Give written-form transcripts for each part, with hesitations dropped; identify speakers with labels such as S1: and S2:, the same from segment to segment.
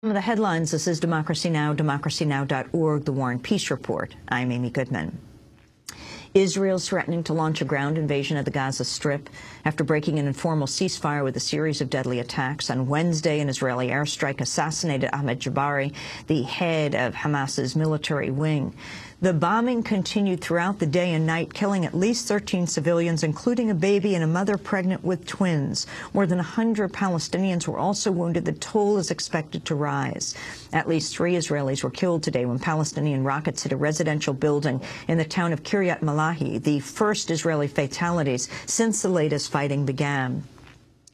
S1: Some of the headlines. This is Democracy Now!, democracynow.org, The War and Peace Report. I'm Amy Goodman. Israel's threatening to launch a ground invasion of the Gaza Strip after breaking an informal ceasefire with a series of deadly attacks. On Wednesday, an Israeli airstrike assassinated Ahmed Jabari, the head of Hamas's military wing. The bombing continued throughout the day and night, killing at least 13 civilians, including a baby and a mother pregnant with twins. More than 100 Palestinians were also wounded. The toll is expected to rise. At least 3 Israelis were killed today when Palestinian rockets hit a residential building in the town of Kiryat Malahi, the first Israeli fatalities since the latest fighting began.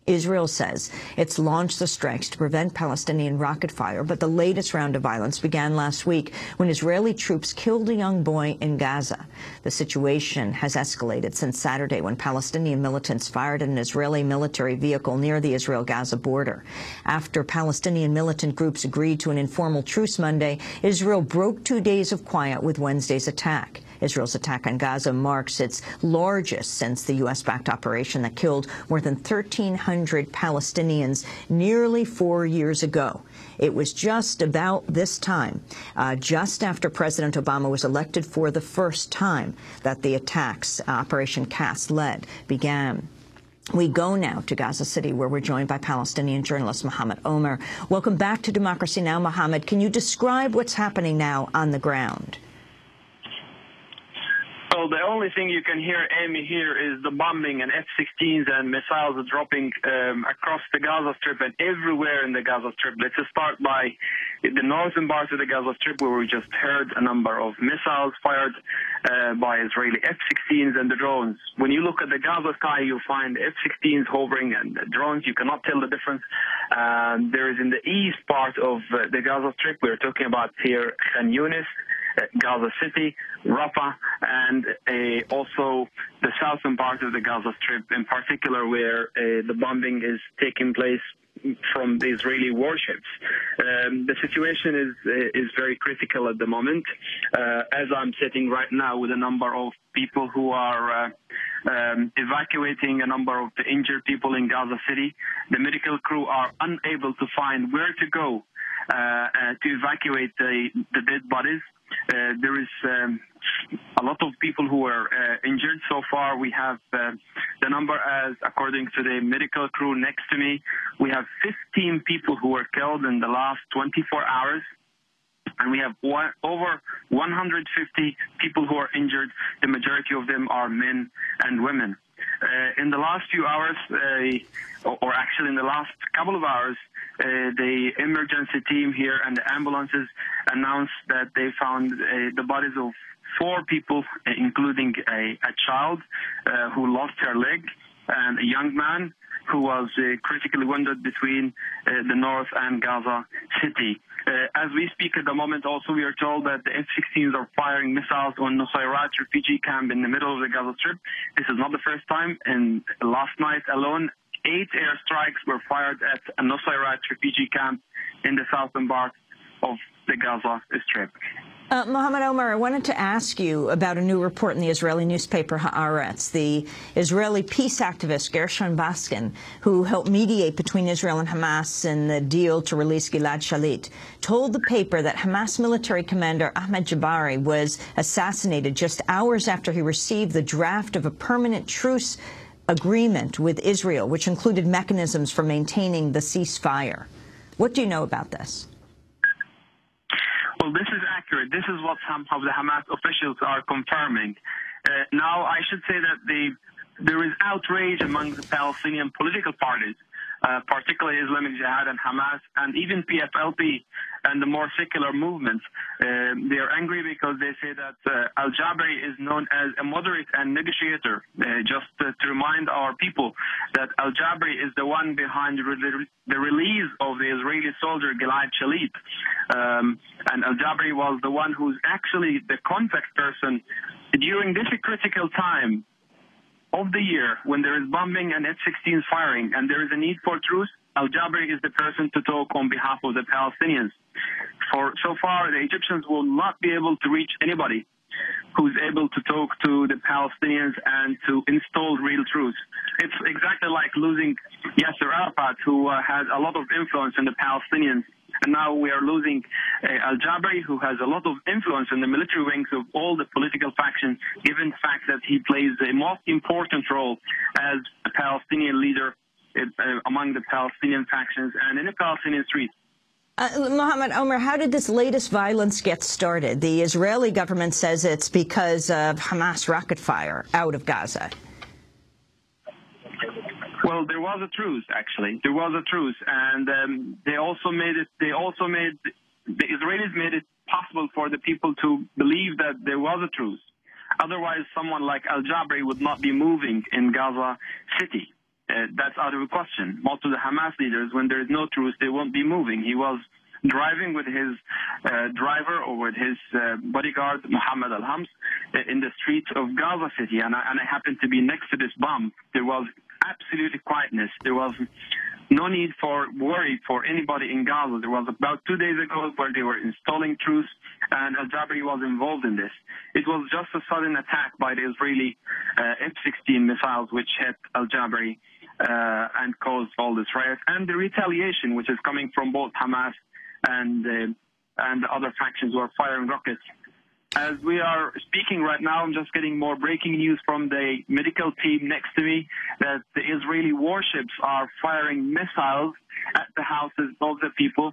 S1: Israel says it's launched the strikes to prevent Palestinian rocket fire, but the latest round of violence began last week when Israeli troops killed a young boy in Gaza. The situation has escalated since Saturday when Palestinian militants fired at an Israeli military vehicle near the Israel-Gaza border. After Palestinian militant groups agreed to an informal truce Monday, Israel broke 2 days of quiet with Wednesday's attack. Israel's attack on Gaza marks its largest since the U.S.-backed operation that killed more than 1,300 Palestinians nearly 4 years ago. It was just about this time, just after President Obama was elected for the first time, that the attacks Operation Cast led began. We go now to Gaza City, where we're joined by Palestinian journalist Mohammed Omer. Welcome back to Democracy Now!, Mohammed. Can you describe what's happening now on the ground?
S2: Well, the only thing you can hear, Amy, here is the bombing and F-16s and missiles dropping across the Gaza Strip and everywhere in the Gaza Strip. Let's just start by the northern part of the Gaza Strip, where we just heard a number of missiles fired by Israeli F-16s and the drones. When you look at the Gaza sky, you find F-16s hovering and drones. You cannot tell the difference. There is in the east part of the Gaza Strip, we're talking about here Khan Yunis, Gaza City, Rafah, and also the southern part of the Gaza Strip, in particular where the bombing is taking place from the Israeli warships. The situation is very critical at the moment. As I'm sitting right now with a number of people who are evacuating a number of the injured people in Gaza City, the medical crew are unable to find where to go to evacuate the dead bodies. There is a lot of people who are injured. So far, we have the number as, according to the medical crew next to me, we have 15 people who were killed in the last 24 hours. And we have over 150 people who are injured. The majority of them are men and women. In the last few hours, or actually in the last couple of hours, the emergency team here and the ambulances announced that they found the bodies of 4 people, including a child who lost her leg, and a young man who was critically wounded between the north and Gaza City. As we speak at the moment, also, we are told that the F-16s are firing missiles on Nusayrat refugee camp in the middle of the Gaza Strip. This is not the first time. And last night alone, 8 airstrikes were fired at a Nusayrat refugee camp in the southern part of the Gaza Strip.
S1: Mohammed Omer, I wanted to ask you about a new report in the Israeli newspaper Haaretz. The Israeli peace activist Gershon Baskin, who helped mediate between Israel and Hamas in the deal to release Gilad Shalit, told the paper that Hamas military commander Ahmed Jabari was assassinated just hours after he received the draft of a permanent truce agreement with Israel, which included mechanisms for maintaining the ceasefire. What do you know about this?
S2: Well, this is accurate. This is what some of the Hamas officials are confirming. Now, I should say that there is outrage among the Palestinian political parties, particularly Islamic Jihad and Hamas, and even PFLP and the more secular movements. They are angry because they say that al-Jabari is known as a moderate and negotiator. Just to remind our people that al-Jabari is the one behind the release of the Israeli soldier Gilad Shalit. And al-Jabari was the one who's actually the contact person during this critical time of the year when there is bombing and F-16 firing and there is a need for truce. Al-Jabari is the person to talk on behalf of the Palestinians. So far, the Egyptians will not be able to reach anybody. who's able to talk to the Palestinians and to install real truce. It's exactly like losing Yasser Arafat, who has a lot of influence in the Palestinians. And now we are losing al-Jabri, who has a lot of influence in the military wings of all the political factions, given the fact that he plays the most important role as a Palestinian leader among the Palestinian factions and in the Palestinian streets.
S1: Mohammed Omer, how did this latest violence get started? The Israeli government says it's because of Hamas rocket fire out of Gaza.
S2: Well, there was a truce, actually. There was a truce, and the Israelis made it possible for the people to believe that there was a truce. Otherwise, someone like al-Jabri would not be moving in Gaza City. That's out of the question. Most of the Hamas leaders, when there is no truce, they won't be moving. He was driving with his driver or with his bodyguard, Mohammed al-Hams, in the streets of Gaza City. And I happened to be next to this bomb. There was absolutely quietness. There was no need for worry for anybody in Gaza. There was about 2 days ago where they were installing truce, and al-Jabri was involved in this. It was just a sudden attack by the Israeli F-16 missiles which hit al-Jabri and caused all this riot. And the retaliation, which is coming from both Hamas and the other factions who are firing rockets. As we are speaking right now, I'm just getting more breaking news from the medical team next to me that the Israeli warships are firing missiles at the houses of the people.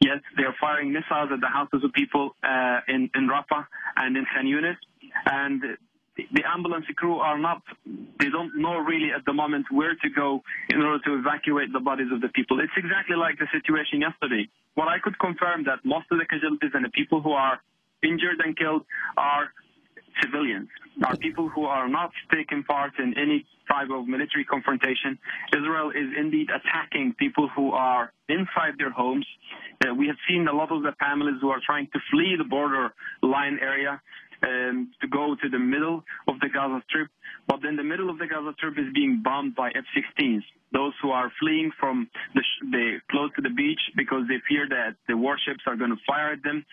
S2: Yes, they are firing missiles at the houses of people in Rafah and in Khan Yunis. And the ambulance crew they don't know really at the moment where to go in order to evacuate the bodies of the people. It's exactly like the situation yesterday. Well, I could confirm that most of the casualties and the people who are injured and killed are civilians, are people who are not taking part in any type of military confrontation. Israel is indeed attacking people who are inside their homes. We have seen a lot of the families who are trying to flee the border line area to go to the middle of the Gaza Strip. But then the middle of the Gaza Strip is being bombed by F-16s. Those who are fleeing from close to the beach because they fear that the warships are going to fire at them,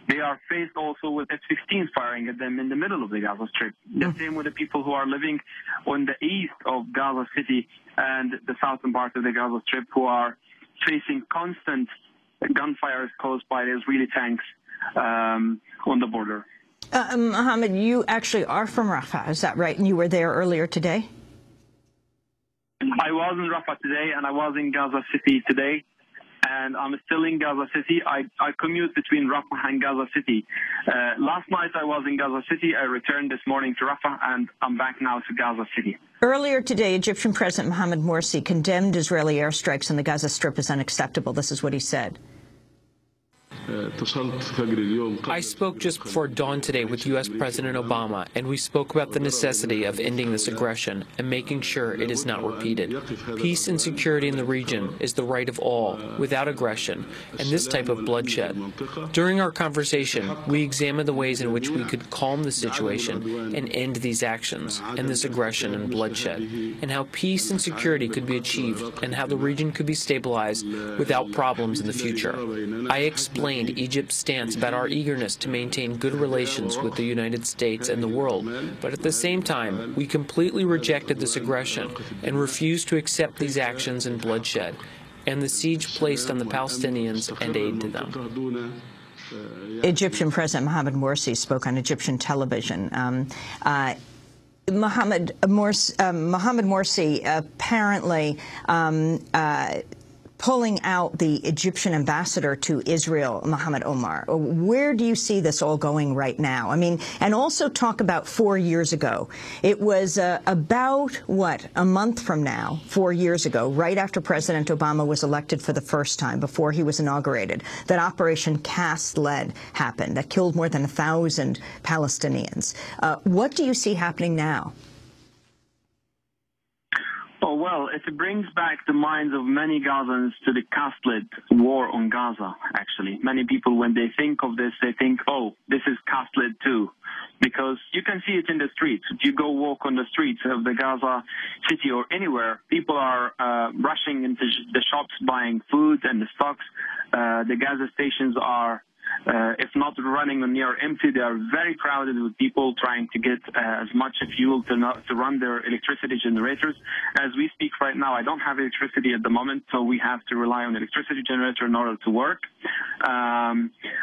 S2: they are faced also with F-16s firing at them in the middle of the Gaza Strip. The same with the people who are living on the east of Gaza City and the southern part of the Gaza Strip, who are facing constant gunfires caused by the Israeli tanks on the border.
S1: Mohammed, you actually are from Rafah, is that right? And you were there earlier today?
S2: I was in Rafah today, and I was in Gaza City today, and I'm still in Gaza City. I commute between Rafah and Gaza City. Last night I was in Gaza City. I returned this morning to Rafah, and I'm back now to Gaza City.
S1: Earlier today, Egyptian President Mohammed Morsi condemned Israeli airstrikes on the Gaza Strip as unacceptable. This is what he said.
S3: I spoke just before dawn today with U.S. President Obama, and we spoke about the necessity of ending this aggression and making sure it is not repeated. Peace and security in the region is the right of all, without aggression and this type of bloodshed. During our conversation, we examined the ways in which we could calm the situation and end these actions and this aggression and bloodshed, and how peace and security could be achieved and how the region could be stabilized without problems in the future. I explained Egypt's stance about our eagerness to maintain good relations with the United States and the world, but at the same time, we completely rejected this aggression and refused to accept these actions and bloodshed, and the siege placed on the Palestinians and aid to them.
S1: Egyptian President Mohammed Morsi spoke on Egyptian television. Mohammed Morsi apparently pulling out the Egyptian ambassador to Israel, Mohammed Omer. Where do you see this all going right now? I mean, and also talk about 4 years ago. It was about, what, a month from now, 4 years ago, right after President Obama was elected for the first time, before he was inaugurated, that Operation Cast Lead happened, that killed more than 1,000 Palestinians. What do you see happening now?
S2: Oh, well, it brings back the minds of many Gazans to the Cast-Lead war on Gaza, actually. Many people, when they think of this, they think, oh, this is Cast-Lead too. Because you can see it in the streets. If you go walk on the streets of the Gaza City or anywhere, people are rushing into the shops buying food and the stocks. The Gaza stations are if not running on near empty, they are very crowded with people trying to get as much fuel to run their electricity generators. As we speak right now, I don't have electricity at the moment, so we have to rely on electricity generator in order to work.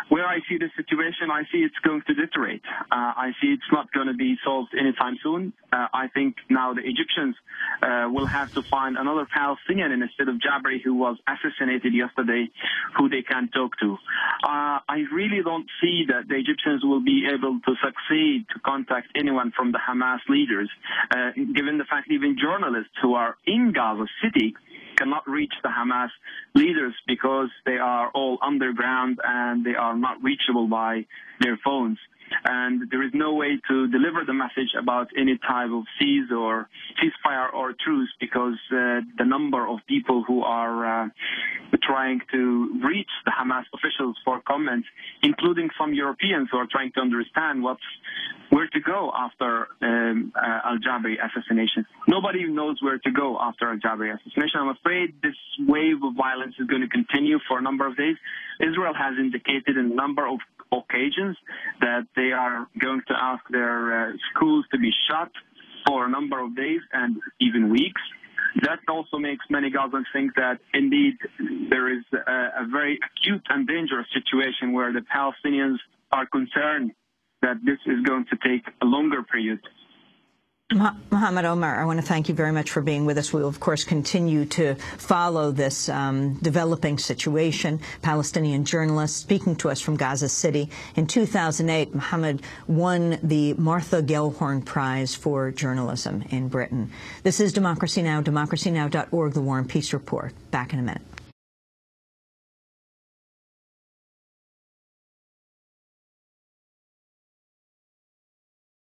S2: Where I see the situation, I see it's going to deteriorate. I see it's not going to be solved anytime soon. I think now the Egyptians will have to find another Palestinian instead of Jabri, who was assassinated yesterday, who they can talk to. I really don't see that the Egyptians will be able to succeed to contact anyone from the Hamas leaders, given the fact even journalists who are in Gaza City cannot reach the Hamas leaders because they are all underground and they are not reachable by their phones. And there is no way to deliver the message about any type of ceasefire or truce because the number of people who are trying to reach the Hamas officials for comments, including some Europeans who are trying to understand where to go after al-Jabri assassination. Nobody knows where to go after al-Jabri assassination. I'm afraid this wave of violence is going to continue for a number of days. Israel has indicated in a number of occasions that they are going to ask their schools to be shut for a number of days and even weeks. That also makes many Gazans think that indeed there is a very acute and dangerous situation where the Palestinians are concerned that this is going to take a longer period.
S1: Mohammed Omer, I want to thank you very much for being with us. We will, of course, continue to follow this developing situation. Palestinian journalist speaking to us from Gaza City. In 2008, Mohammed won the Martha Gellhorn Prize for Journalism in Britain. This is Democracy Now!, democracynow.org, The War and Peace Report. Back in a minute.